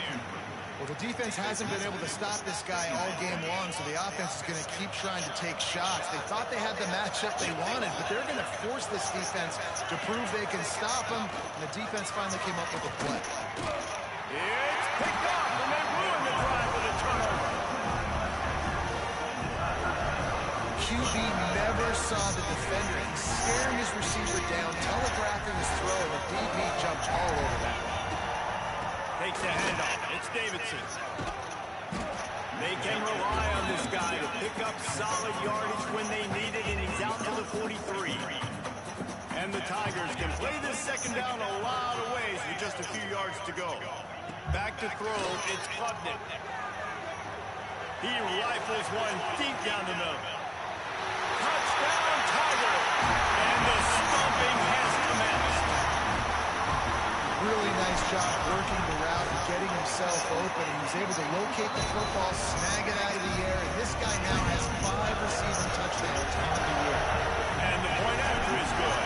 Well, the defense hasn't been able to stop this guy all game long, so the offense is going to keep trying to take shots. They thought they had the matchup they wanted, but they're going to force this defense to prove they can stop them, and the defense finally came up with a play. It's picked up, and they ruin the drive with a turnover. QB never saw the defender. He's staring his receiver down, telegraphing his throw, and the DB jumped all over that. Takes the handoff. It's Davidson. They can rely on this guy to pick up solid yardage when they need it, and he's out to the 43. And the Tigers can play this second down a lot of ways with just a few yards to go. Back to throw. It's Klubnik. He rifles one deep down the middle. Touchdown, Tiger! And the stomping has commenced. Really nice job working the route and getting himself open. He was able to locate the football, snag it out of the air, and this guy now has 5 receiving touchdowns on the year. And the point after is good.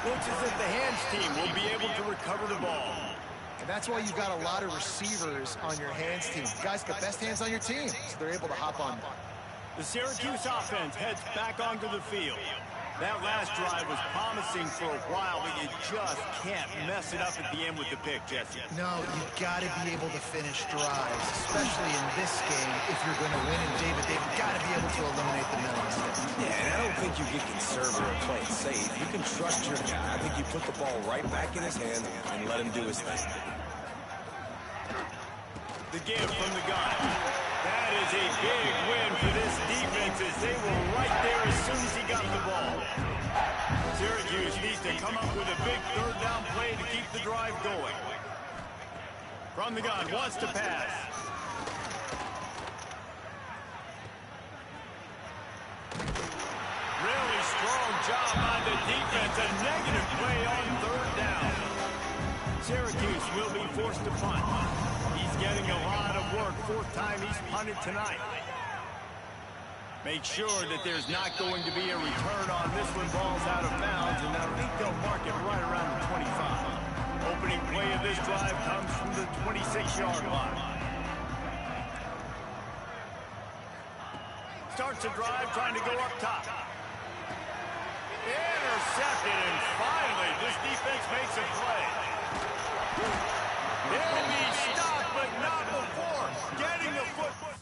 Looks as if the hands team will be able to recover the ball. And that's why you've got a lot of receivers on your hands team. You guys got best hands on your team, so they're able to hop on. The Syracuse offense heads back onto the field. That last drive was promising for a while, but you just can't mess it up at the end with the pick, Jesse. No, you've got to be able to finish drives, especially in this game. If you're going to win, and David, they've got to be able to eliminate the middle mistakes. Yeah, and I don't think you get conservative or play it safe. You can trust your guy. I think you put the ball right back in his hand and let him do his thing. The give from the gun. That is a big win for this defense as they were right there as soon as he got the ball. Syracuse needs to come up with a big third down play to keep the drive going. From the gun, wants to pass. Really strong job by the defense. A negative play on third down. Syracuse will be forced to punt. He's getting a lot of work. 4th time he's punted tonight. Make sure that there's not going to be a return on this one. Ball's out of bounds, and I think they'll mark it right around the 25. Opening play of this drive comes from the 26-yard line. starts a drive trying to go up top. Intercepted, and finally, this defense makes a play. They'll be stopped, but not before getting the football.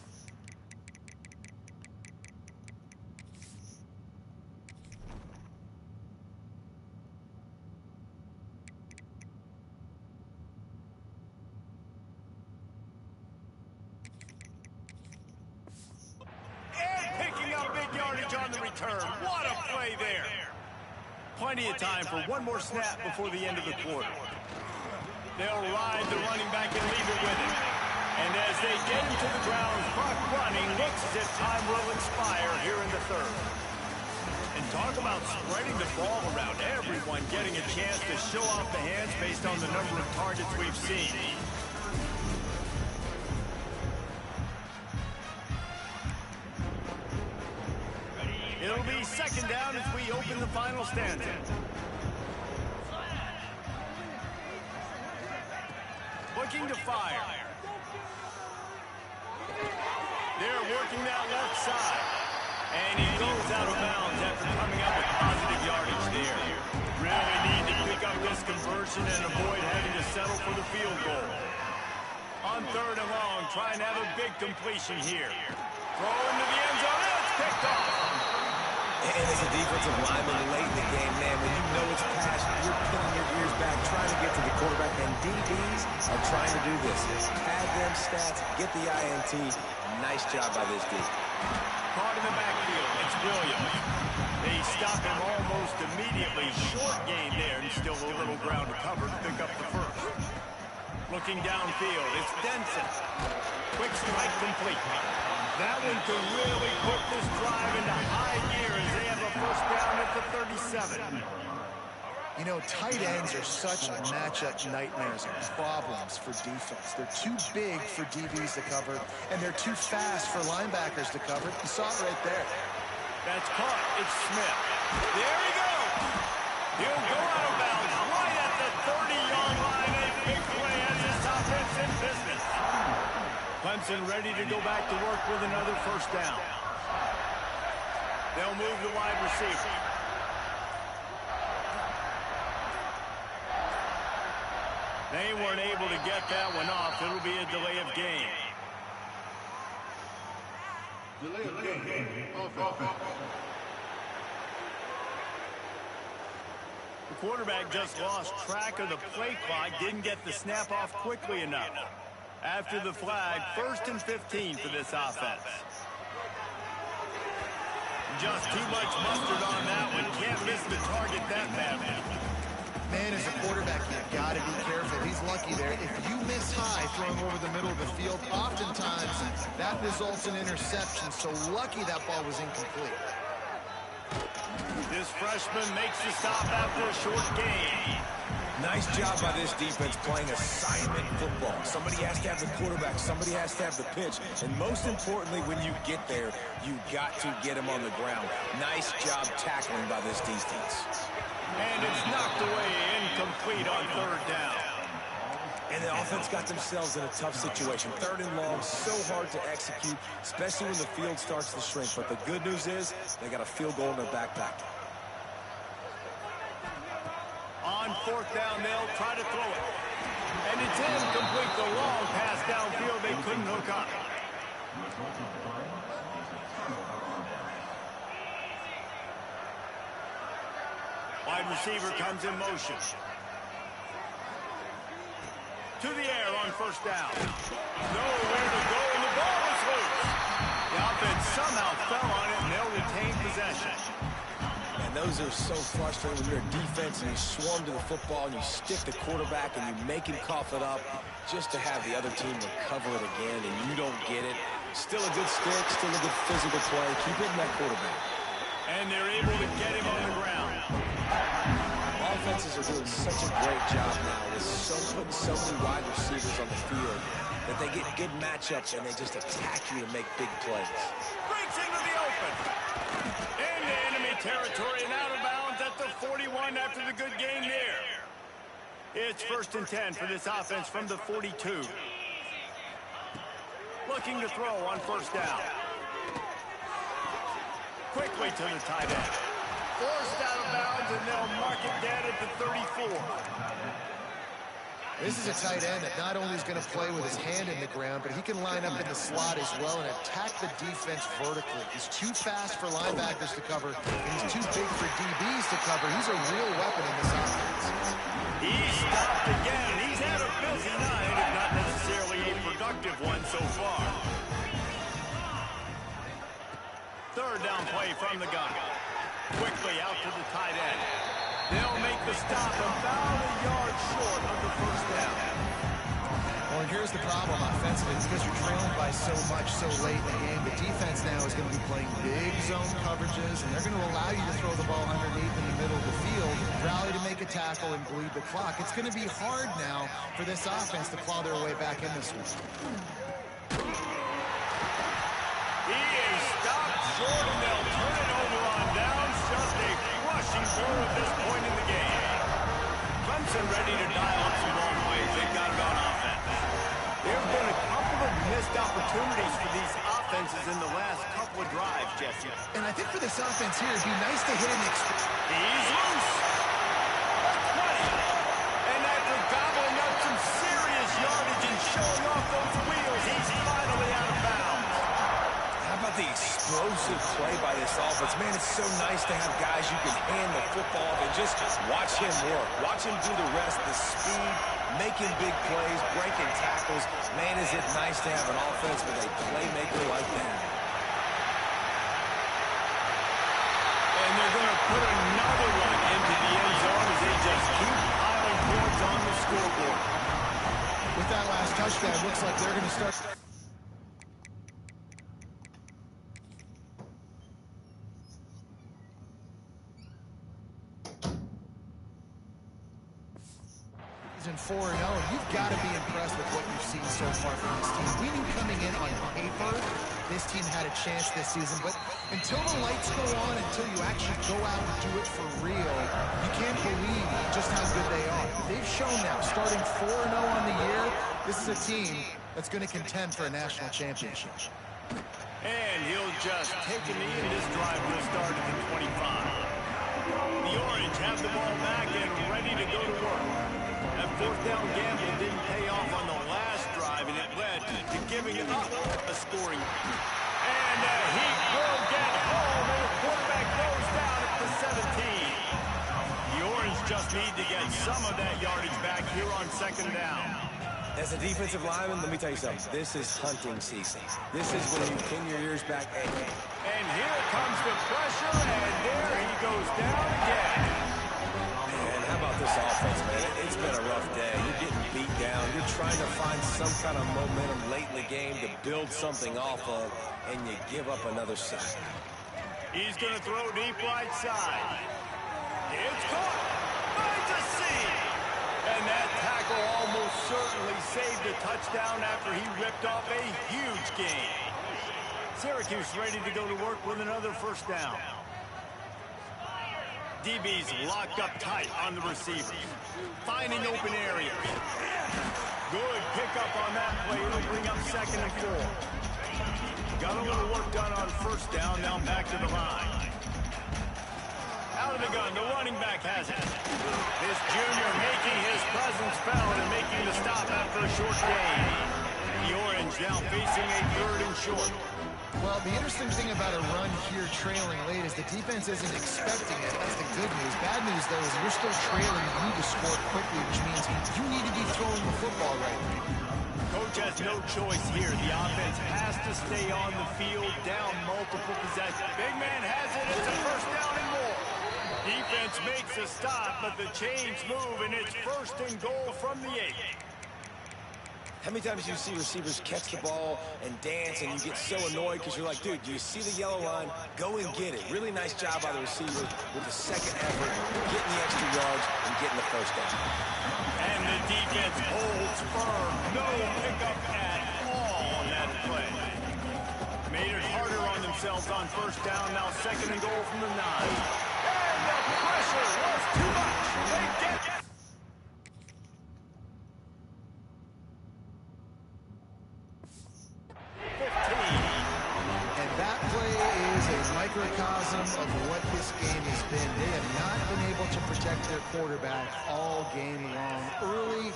On the return. What a play there. Plenty of time for one more snap before the end of the quarter. They'll ride the running back and leave it with him. And as they get him to the ground, clock running, looks as if time will expire here in the third. And talk about spreading the ball around, everyone getting a chance to show off the hands based on the number of targets we've seen. It'll be second down as we open the final stanza. Looking to fire. They're working that left side. And he goes out of bounds after coming up with positive yardage there. Really need to pick up this conversion and avoid having to settle for the field goal. On third and long, trying to have a big completion here. Throw into the end zone. It's picked off. And as a defensive lineman late in the game, man, when you know it's past, you're pinning your ears back, trying to get to the quarterback, and DBs are trying to do this. Pad them stats, get the INT. Nice job by this D. Caught in the backfield, it's Williams. They stop him almost immediately. Short gain there, and still a little ground to cover to pick up the first. Looking downfield, it's Denson. Quick strike complete. That one could really put this drive into high gear as they have a first down at the 37. You know, tight ends are such matchup nightmares and problems for defense. They're too big for DBs to cover, and they're too fast for linebackers to cover. You saw it right there. That's caught. It's Smith. There he goes. He'll go out of bounds right at the 30-yard line. A big play as this offense in business. Clemson ready to go back to work with another first down. They'll move the wide receiver. They weren't able to get that one off. It'll be a delay of game. Delay of game. The quarterback just lost track of the play clock, didn't get the snap off quickly enough. After the flag, 1st and 15 for this offense. Just too much mustard on that one. Can't miss the target that badly. Man, as a quarterback, you've got to be careful. He's lucky there. If you miss high throwing over the middle of the field, oftentimes that results in interception. So lucky that ball was incomplete. This freshman makes the stop after a short gain. Nice job by this defense playing assignment football. Somebody has to have the quarterback. Somebody has to have the pitch. And most importantly, when you get there, you got to get him on the ground. Nice job tackling by this defense. And it's knocked away, incomplete on third down. And the offense got themselves in a tough situation. 3rd and long, so hard to execute, especially when the field starts to shrink. But the good news is they got a field goal in their back pocket. On 4th down, they'll try to throw it. And it's incomplete. The long pass downfield, they couldn't hook up. Wide receiver comes in motion. To the air on 1st down. Nowhere to go, and the ball is loose. The offense somehow fell on it, and they'll retain possession. And those are so frustrating when you're a defense and you swarm to the football and you stick the quarterback and you make him cough it up just to have the other team recover it again and you don't get it. Still a good stick, still a good physical play. Keep hitting that quarterback. And they're able to get him on the ground. Offenses are doing such a great job now with putting so many wide receivers on the field that they get good matchups and they just attack you to make big plays. Breaks into the open. Into enemy territory and out of bounds at the 41 after the good game there. It's 1st and 10 for this offense from the 42. Looking to throw on 1st down. quickly to the tight end. Forced out of bounds, and they'll mark it dead at the 34. This is a tight end that not only is going to play with his hand in the ground, but he can line up in the slot as well and attack the defense vertically. He's too fast for linebackers to cover, and he's too big for DBs to cover. He's a real weapon in this offense. He's stopped again. He's had a busy night, if not necessarily a productive one so far. Third down play from the gun. Quickly out to the tight end. They'll make the stop about a yard short of the first down. Well, and here's the problem offensively. It's because you're trailing by so much so late in the game. The defense now is going to be playing big zone coverages, and they're going to allow you to throw the ball underneath in the middle of the field, rally to make a tackle, and bleed the clock. It's going to be hard now for this offense to claw their way back in this one. He is stopped short, and they'll turn it over on downs. Just a rushing through at this point in the game. Clemson ready to dial up some long plays. They've got it on offense. There have been a couple of missed opportunities for these offenses in the last couple of drives, Jesse. And I think for this offense here, it'd be nice to hit an He's loose. 20. And after gobbling up some serious yardage and showing off those wheels, he's finally out of bounds. How about the explosive play by this offense? Man, it's so nice to have guys you can hand the football off and just watch him work. Watch him do the rest, the speed, making big plays, breaking tackles. Man, is it nice to have an offense with a playmaker like that. And they're going to put another one into the end zone as they just keep piling points on the scoreboard. With that last touchdown, looks like they're going to start. In 4-0, you've got to be impressed with what you've seen so far from this team. We knew coming in on paper, this team had a chance this season, but until the lights go on, until you actually go out and do it for real, you can't believe just how good they are. They've shown now, starting 4-0 on the year, this is a team that's going to contend for a national championship. And he'll just take a knee, and this drive will start at the 25. The Orange have the ball back and ready to go to work. That fourth down gamble didn't pay off on the last drive, and it led to giving up a scoring. And he will get home, and the quarterback goes down at the 17. The Orange just need to get some of that yardage back here on second down. As a defensive lineman, let me tell you something. This is hunting season. This is when you pin your ears back. And here comes the pressure, and there he goes down again. Man, how about this offense, man? It's been a rough day. You're getting beat down. You're trying to find some kind of momentum late in the game to build something off of, and you give up another sack. He's going to throw deep right side. It's caught. Finds a seam. And that tackle almost certainly saved a touchdown after he ripped off a huge gain. Syracuse ready to go to work with another first down. DB's locked up tight on the receiver. Finding open areas. Good pickup on that play. It'll bring up 2nd and 4. Got a little work done on first down. Now back to the line. Out of the gun. The running back has it. This junior making his presence felt and making the stop after a short gain. The Orange now facing a 3rd and short. Well, the interesting thing about a run here trailing late is the defense isn't expecting it. That's the good news. Bad news, though, is you're still trailing. You need to score quickly, which means you need to be throwing the football right now. Coach has no choice here. The offense has to stay on the field, down multiple possessions. Big man has it. It's a first down and more. Defense makes a stop, but the chains move, and it's 1st and goal from the 8. How many times do you see receivers catch the ball and dance and you get so annoyed because you're like, dude, do you see the yellow line? Go and get it. Really nice job by the receiver with the second effort, getting the extra yards and getting the first down. And the defense holds firm. No pickup at all on that play. Made it harder on themselves on first down. Now 2nd and goal from the 9. And the pressure was too much. They get it. microcosm of what this game has been. They have not been able to protect their quarterback all game long, early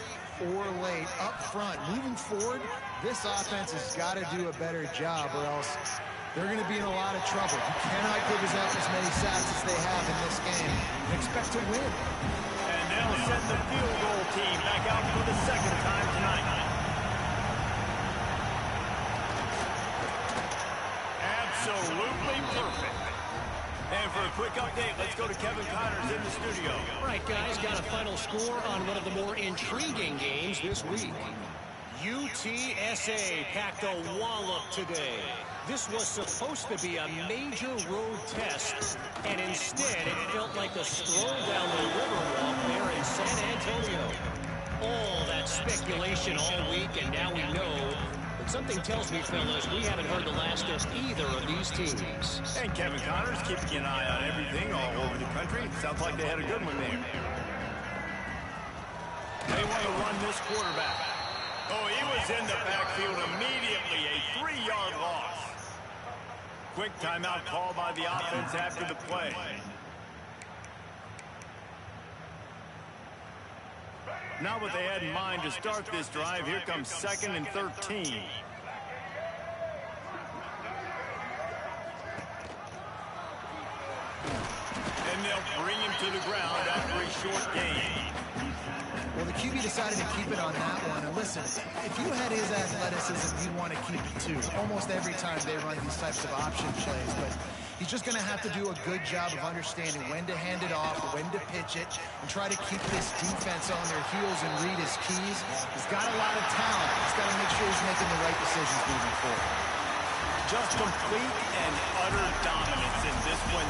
or late, up front. Moving forward, this offense has got to do a better job, or else they're going to be in a lot of trouble. You cannot give up as many sacks as they have in this game and expect to win. And they'll send the field goal team back out for the second time tonight. Absolutely perfect. And for a quick update, let's go to Kevin Connors in the studio. All right, guys, got a final score on one of the more intriguing games this week. UTSA packed a wallop today. This was supposed to be a major road test, and instead it felt like a stroll down the Riverwalk there in San Antonio. All that speculation all week, and now we know. But something tells me, fellas, we haven't heard the last of either of these teams. And Kevin Connors keeping an eye on everything all over the country. Sounds like they had a good one there. They want to run this quarterback. Oh, he was in the backfield immediately. A 3-yard loss. Quick timeout call by the offense after the play. Not what they had in mind to start this drive. Here comes 2nd and 13. And they'll bring him to the ground after a short gain. Well, the QB decided to keep it on that one. And listen, if you had his athleticism, you'd want to keep it too. Almost every time they run these types of option plays. But he's just going to have to do a good job of understanding when to hand it off, when to pitch it, and try to keep this defense on their heels and read his keys. He's got a lot of talent. He's got to make sure he's making the right decisions moving forward. Just complete and utter dominance in this one.